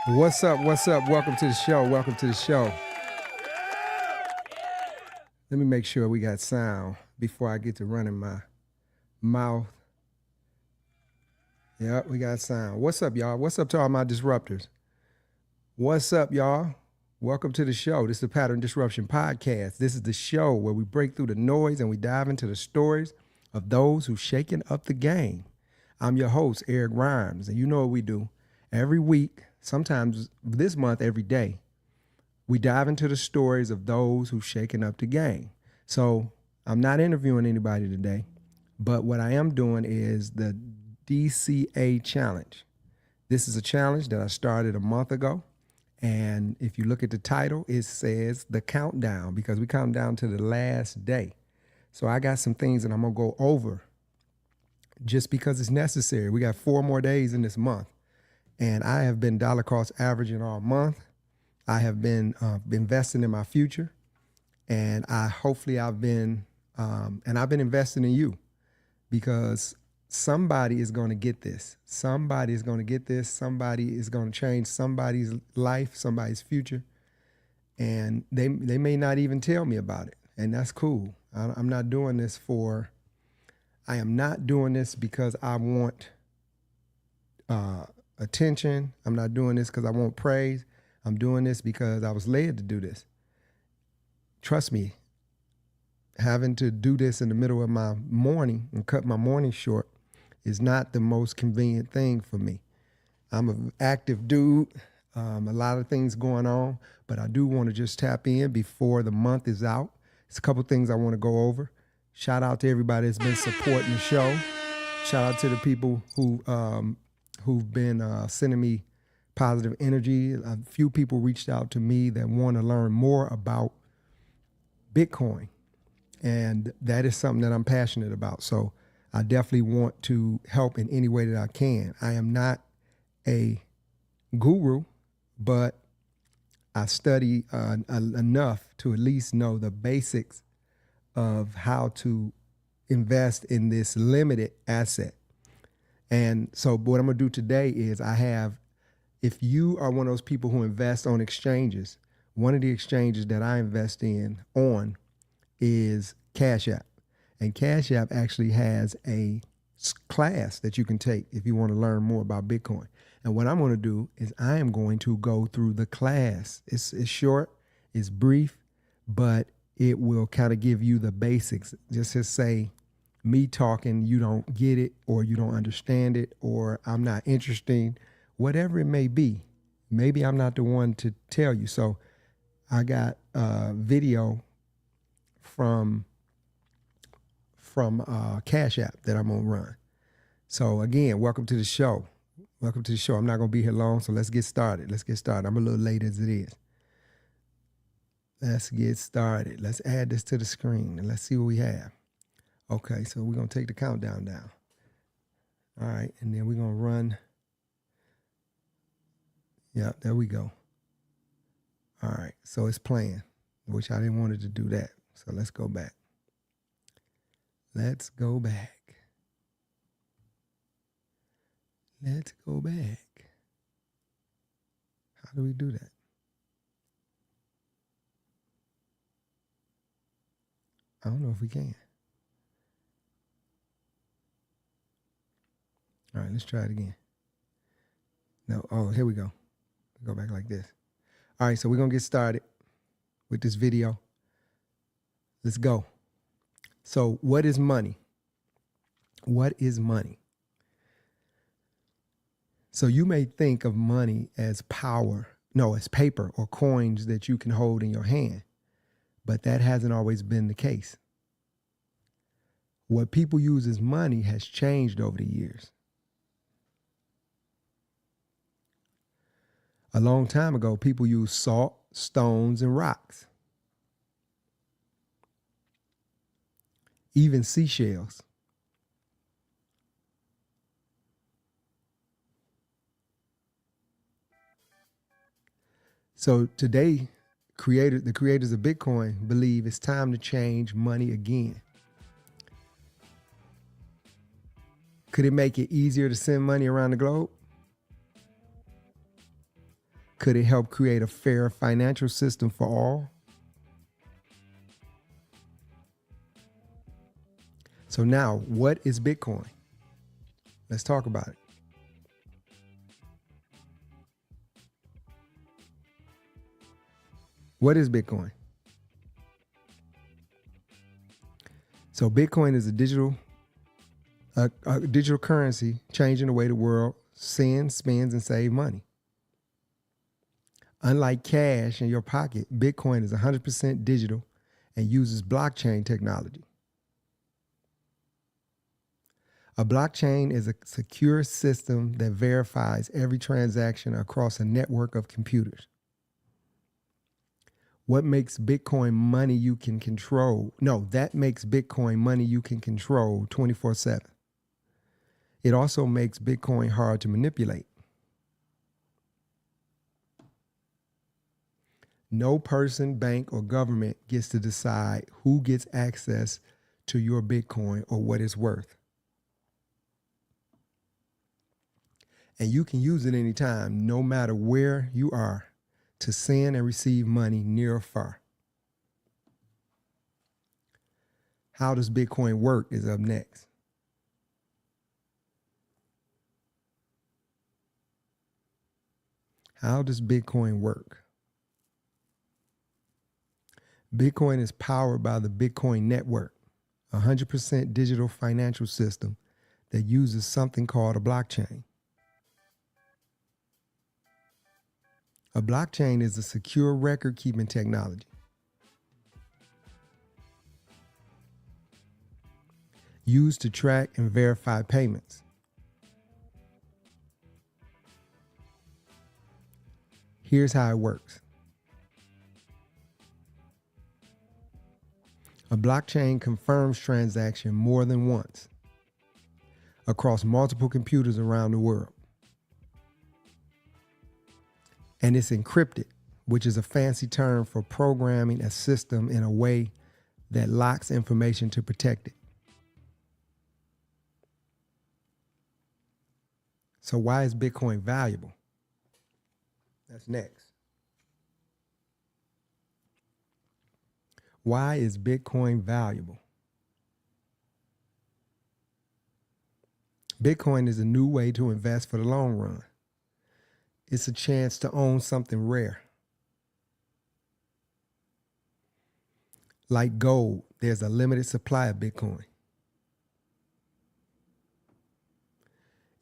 What's up? What's up? Welcome to the show. Welcome to the show. Let me make sure we got sound before I get to running my mouth. Yep, we got sound. What's up, y'all? What's up to all my disruptors? What's up, y'all? Welcome to the show. This is the Pattern Disruption Podcast. This is the show where we break through the noise and we dive into the stories of those who've shaken up the game. I'm your host, Eric Rhymes, and you know what we do. Every week, sometimes this month, every day, we dive into the stories of those who've shaken up the game. So I'm not interviewing anybody today, but what I am doing is the DCA Challenge. This is a challenge that I started a month ago. And if you look at the title, it says the countdown because we come down to the last day. So I got some things that I'm going to go over just because it's necessary. We got 4 more days in this month. And I have been dollar cost averaging all month. I have been investing in my future. And I've been investing in you because somebody is going to get this. Somebody is going to get this. Somebody is going to change somebody's life, somebody's future. And they may not even tell me about it. And that's cool. I am not doing this because I want attention. I'm not doing this because I want praise. I'm doing this because I was led to do this. Trust me, having to do this in the middle of my morning and cut my morning short is not the most convenient thing for me. I'm an active dude, a lot of things going on, but I do want to just tap in before the month is out. It's a couple things I want to go over. Shout out to everybody that's been supporting the show. Shout out to the people who've been sending me positive energy. A few people reached out to me that want to learn more about Bitcoin. And that is something that I'm passionate about. So I definitely want to help in any way that I can. I am not a guru, but I study enough to at least know the basics of how to invest in this limited asset. And so what I'm going to do today is if you are one of those people who invest on exchanges, one of the exchanges that I invest on is Cash App. And Cash App actually has a class that you can take if you want to learn more about Bitcoin. And what I'm going to do is I am going to go through the class. It's short, it's brief, but it will kind of give you the basics. Just to say, me talking, you don't get it, or you don't understand it, or I'm not interested, whatever it may be. Maybe I'm not the one to tell you. So I got a video from Cash App that I'm gonna run. So again, welcome to the show. Welcome to the show. I'm not gonna be here long, so let's get started. I'm a little late as it is. Let's get started. Let's add this to the screen and let's see what we have. Okay, so we're gonna take the countdown down. All right, and then we're gonna run. Yeah, there we go. All right, so it's playing, which I didn't want it to do that. So let's go back. Let's go back. Let's go back. How do we do that? I don't know if we can. All right, let's try it again. No, oh, here we go. Go back like this. All right, so we're going to get started with this video. Let's go. So what is money? What is money? So you may think of money as as paper or coins that you can hold in your hand, but that hasn't always been the case. What people use as money has changed over the years. A long time ago, people used salt, stones, and rocks. Even seashells. So today, the creators of Bitcoin believe it's time to change money again. Could it make it easier to send money around the globe? Could it help create a fair financial system for all? So now, what is Bitcoin? Let's talk about it. What is Bitcoin? So Bitcoin is a digital currency changing the way the world sends, spends, and saves money. Unlike cash in your pocket, Bitcoin is 100% digital and uses blockchain technology. A blockchain is a secure system that verifies every transaction across a network of computers. What makes Bitcoin money you can control? No, that makes Bitcoin money you can control 24/7. It also makes Bitcoin hard to manipulate. No person, bank, or government gets to decide who gets access to your Bitcoin or what it's worth. And you can use it anytime, no matter where you are, to send and receive money near or far. How does Bitcoin work is up next. How does Bitcoin work? Bitcoin is powered by the Bitcoin network, a 100% digital financial system that uses something called a blockchain. A blockchain is a secure record-keeping technology used to track and verify payments. Here's how it works. A blockchain confirms transaction more than once across multiple computers around the world. And it's encrypted, which is a fancy term for programming a system in a way that locks information to protect it. So why is Bitcoin valuable? That's next. Why is Bitcoin valuable? Bitcoin is a new way to invest for the long run. It's a chance to own something rare. Like gold, there's a limited supply of Bitcoin.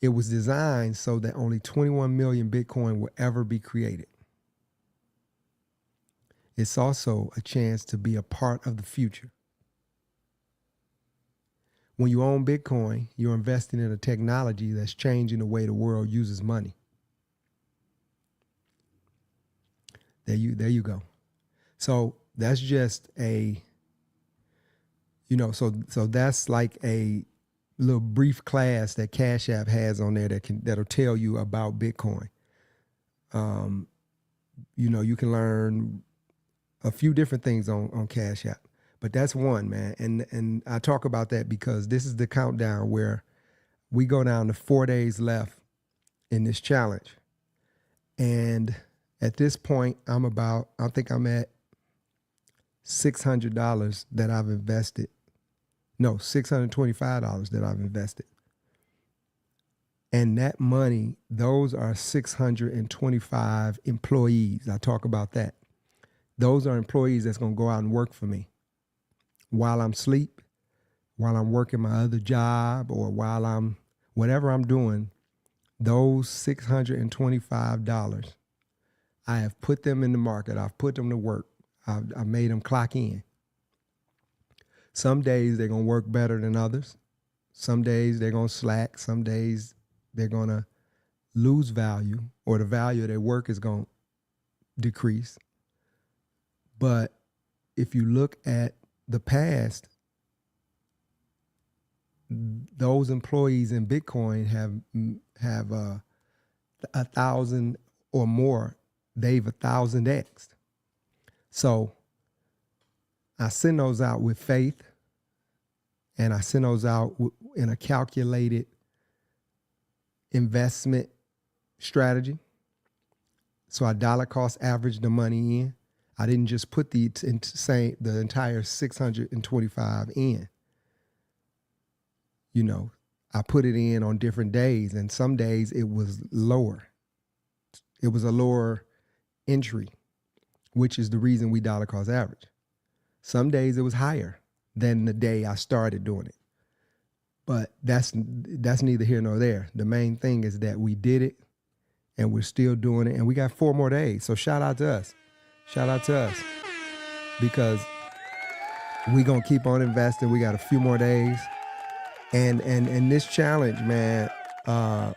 It was designed so that only 21 million Bitcoin will ever be created. It's also a chance to be a part of the future. When you own Bitcoin, you're investing in a technology that's changing the way the world uses money. There you go. So that's just a, so that's like a little brief class that Cash App has on there that'll tell you about Bitcoin. You can learn a few different things on Cash App, but that's one, man. And I talk about that because this is the countdown where we go down to 4 days left in this challenge. And at this point, I think I'm at $600 that I've invested. No, $625 that I've invested. And that money, those are 625 employees. I talk about that. Those are employees that's going to go out and work for me while I'm asleep, while I'm working my other job, or while whatever I'm doing. Those $625, I have put them in the market. I've put them to work. I've made them clock in. Some days they're going to work better than others. Some days they're going to slack. Some days they're going to lose value, or the value of their work is going to decrease. But if you look at the past, those employees in Bitcoin have 1,000 or more. They've 1,000x. So I send those out with faith, and I send those out in a calculated investment strategy. So I dollar cost averaged the money in. I didn't just put the entire 625 in. You know, I put it in on different days, and some days it was lower. It was a lower entry, which is the reason we dollar cost average. Some days it was higher than the day I started doing it. But that's neither here nor there. The main thing is that we did it, and we're still doing it, and we got 4 more days. So shout out to us. Shout out to us, because we're going to keep on investing. We got a few more days. And this challenge, man, I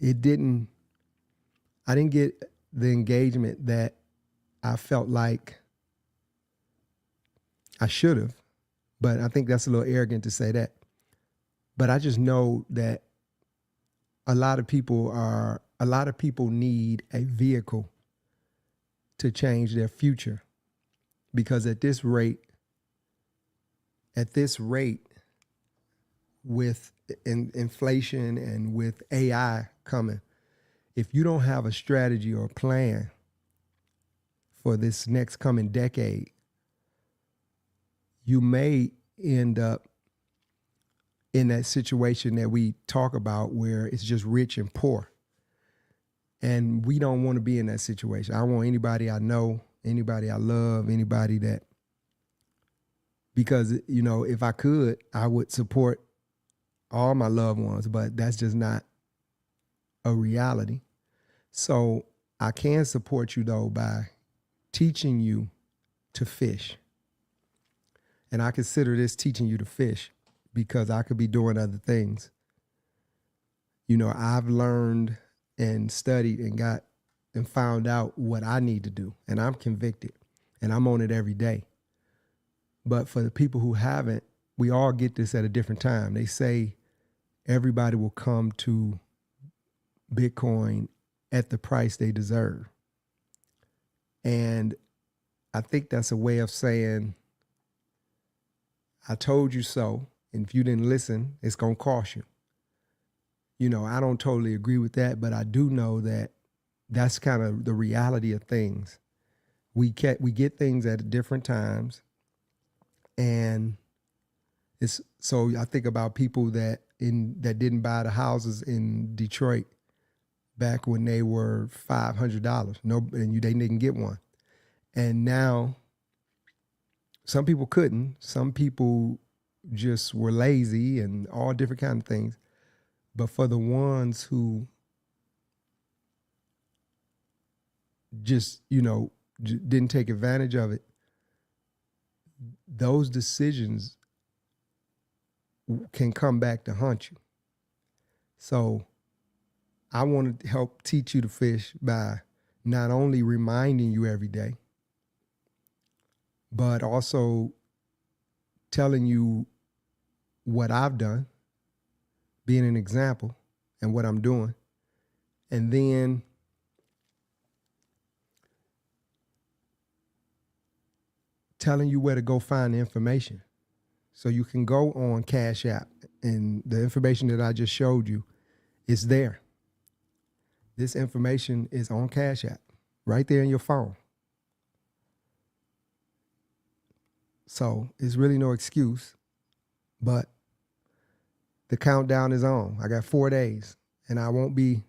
didn't get the engagement that I felt like I should have. But I think that's a little arrogant to say that. But I just know that a lot of people need a vehicle to change their future, because at this rate, with inflation and with AI coming, if you don't have a strategy or a plan for this next coming decade, you may end up in that situation that we talk about where it's just rich and poor. And we don't want to be in that situation. I want anybody I know, anybody I love, anybody that, because, you know, if I could, I would support all my loved ones, but that's just not a reality. So I can support you, though, by teaching you to fish. And I consider this teaching you to fish, because I could be doing other things. You know, I've learned and studied and found out what I need to do. And I'm convicted, and I'm on it every day. But for the people who haven't, we all get this at a different time. They say everybody will come to Bitcoin at the price they deserve. And I think that's a way of saying, I told you so. And if you didn't listen, it's going to cost you. You know, I don't totally agree with that, but I do know that that's kind of the reality of things. We get things at different times. And it's, so I think about people that didn't buy the houses in Detroit back when they were $500. And they didn't get one. And now some people couldn't. Some people just were lazy and all different kind of things. But for the ones who just, you know, didn't take advantage of it, those decisions can come back to haunt you. So I want to help teach you to fish by not only reminding you every day, but also telling you what I've done, being an example, and what I'm doing. And then telling you where to go find the information. So you can go on Cash App, and the information that I just showed you is there. This information is on Cash App, right there in your phone. So it's really no excuse, but the countdown is on. I got 4 days, and I won't be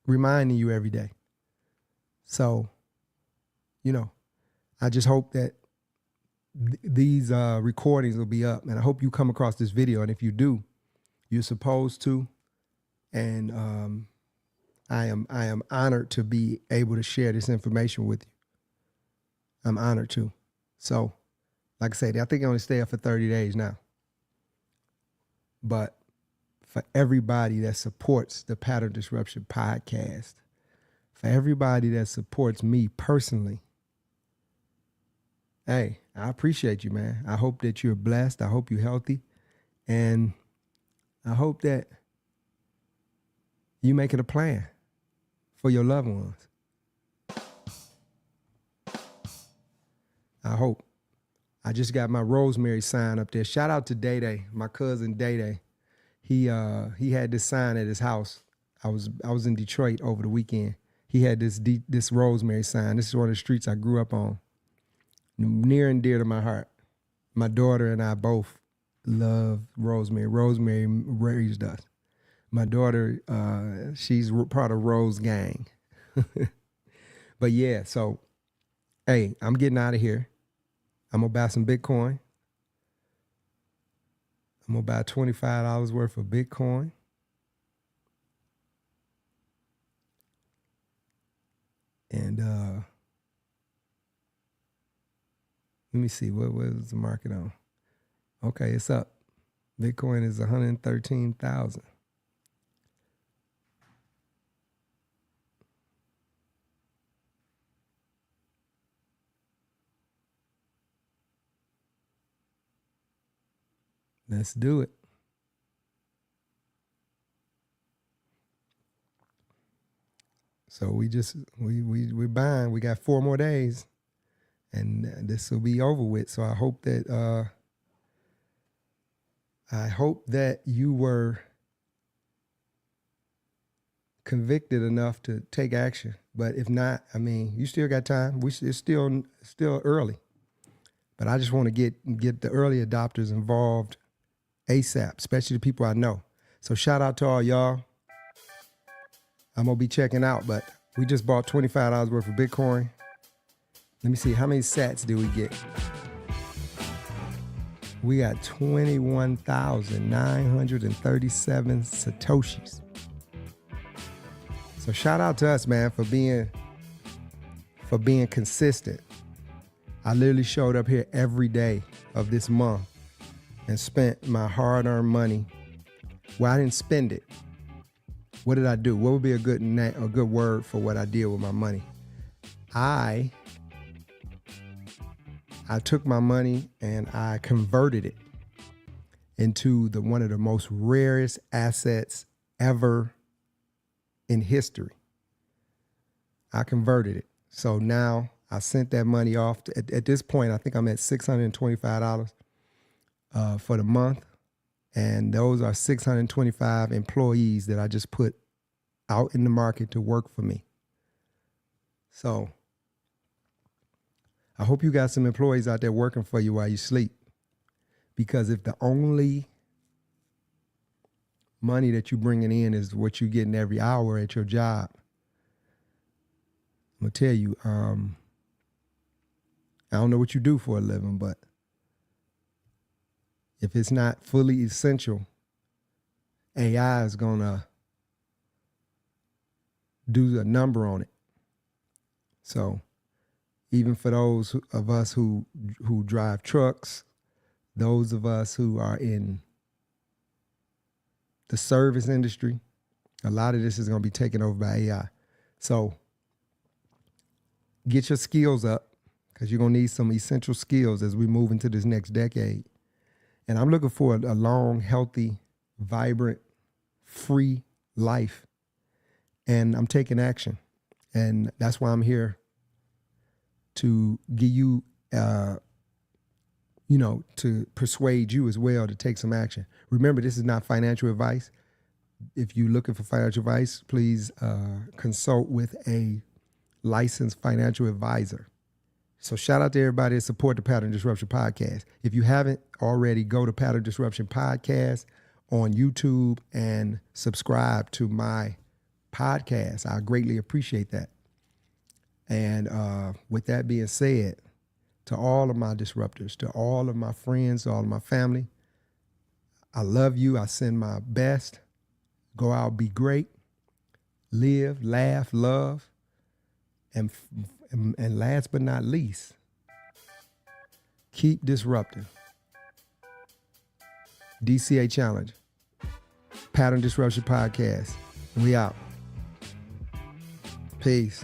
reminding you every day. So, you know, I just hope that these recordings will be up, and I hope you come across this video. And if you do, you're supposed to. And I am honored to be able to share this information with you. I'm honored to. So, like I said, I think I only stay up for 30 days now. But for everybody that supports the Pattern Disruption podcast, for everybody that supports me personally, hey, I appreciate you, man. I hope that you're blessed. I hope you're healthy. And I hope that you make it a plan for your loved ones. I hope. I just got my Rosemary sign up there. Shout out to Day Day, my cousin Day Day. He had this sign at his house. I was in Detroit over the weekend. he had this rosemary sign. This is one of the streets I grew up on, near and dear to my heart. My daughter and I both love rosemary. Rosemary raised us. My daughter, she's part of Rose Gang. But yeah, so, hey, I'm getting out of here. I'm going to buy some Bitcoin. I'm going to buy $25 worth of Bitcoin. And let me see, what is the market on? Okay, it's up. Bitcoin is 113,000. Let's do it. So we're buying. We got 4 more days, and this will be over with. So I hope that you were convicted enough to take action. But if not, I mean, you still got time. It's still early. But I just want to get the early adopters involved ASAP, especially the people I know. So shout out to all y'all. I'm going to be checking out, but we just bought $25 worth of Bitcoin. Let me see, how many sats did we get? We got 21,937 Satoshis. So shout out to us, man, for being consistent. I literally showed up here every day of this month and spent my hard-earned money. Well, I didn't spend it. What did I do? What would be a good word for what I did with my money? I took my money and I converted it into one of the most rarest assets ever in history. I converted it. So now I sent that money off. At this point, I think I'm at $625 for the month. And those are 625 employees that I just put out in the market to work for me. So I hope you got some employees out there working for you while you sleep. Because if the only money that you're bringing in is what you're getting every hour at your job, I'm going to tell you, I don't know what you do for a living, but if it's not fully essential, AI is going to do a number on it. So even for those of us who drive trucks, those of us who are in the service industry, a lot of this is going to be taken over by AI. So get your skills up, because you're going to need some essential skills as we move into this next decade. And I'm looking for a long, healthy, vibrant, free life. And I'm taking action. And that's why I'm here to give you, to persuade you as well to take some action. Remember, this is not financial advice. If you're looking for financial advice, please consult with a licensed financial advisor. So shout out to everybody that support the Pattern Disruption Podcast. If you haven't already, go to Pattern Disruption Podcast on YouTube and subscribe to my podcast. I greatly appreciate that. And with that being said, to all of my disruptors, to all of my friends, to all of my family, I love you. I send my best. Go out, be great, live, laugh, love, and last but not least, keep disrupting. DCA Challenge, Pattern Disruption Podcast. We out. Peace.